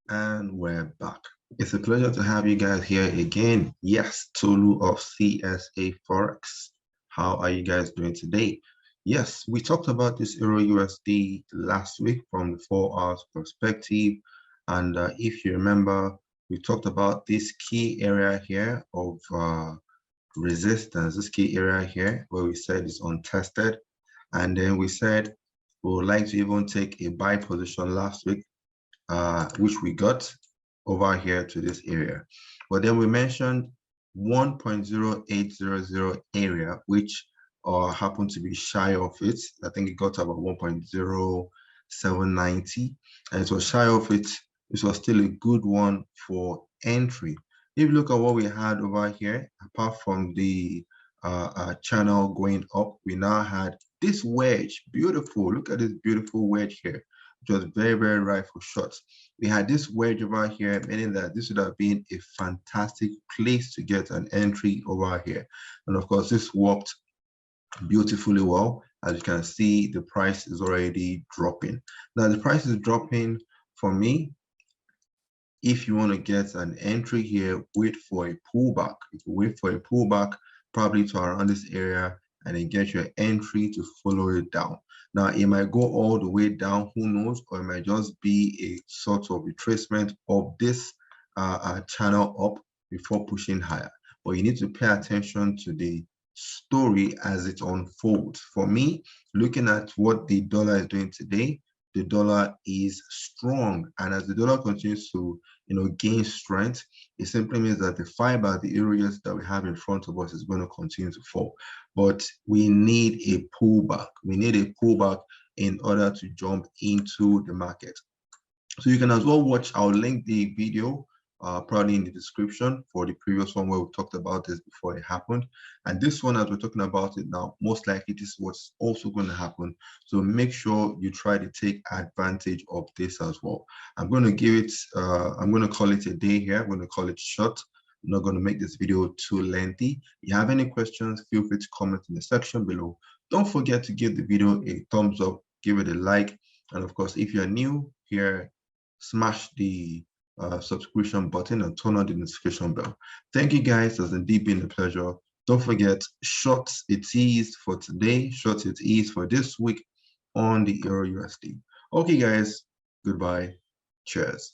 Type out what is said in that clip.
And we're back. It's a pleasure to have you guys here again. Yes, Tolu of CSAFOREX. How are you guys doing today? Yes, we talked about this EURUSD last week from the 4 hours perspective. And if you remember, we talked about this key area here of resistance, this key area here, where we said it's untested. And then we said we would like to even take a buy position last week, which we got over here to this area. But then we mentioned 1.0800 area, which happened to be shy of it. I think it got to about 1.0790, and it was shy of it. This was still a good one for entry. If you look at what we had over here, apart from the channel going up, we now had this wedge. Beautiful. Look at this beautiful wedge here. It was very, very right for shorts. We had this wedge over here, meaning that this would have been a fantastic place to get an entry over here. And of course, this worked beautifully well. As you can see, the price is already dropping. Now, the price is dropping for me. If you want to get an entry here, wait for a pullback. If you wait for a pullback, probably to around this area, and then get your entry to follow it down. Now, it might go all the way down, who knows, or it might just be a sort of retracement of this channel up before pushing higher. But you need to pay attention to the story as it unfolds. For me, looking at what the dollar is doing today, the dollar is strong, and as the dollar continues to gain strength, it simply means that the fiber, the areas that we have in front of us, is going to continue to fall. But we need a pullback. We need a pullback in order to jump into the market. So you can as well watch. I'll link the video probably in the description for the previous one where we talked about this before it happened. And this one, as we're talking about it now, most likely this is what's also going to happen. So make sure you try to take advantage of this as well. I'm going to give it, I'm going to call it a day here. I'm going to call it short. I'm not going to make this video too lengthy. If you have any questions, feel free to comment in the section below. Don't forget to give the video a thumbs up, give it a like. And of course, if you're new here, smash the subscription button and turn on the notification bell. Thank you guys. It's indeed been a pleasure. Don't forget, shorts it is for today, shorts it is for this week on the EURUSD. Okay, guys, goodbye. Cheers.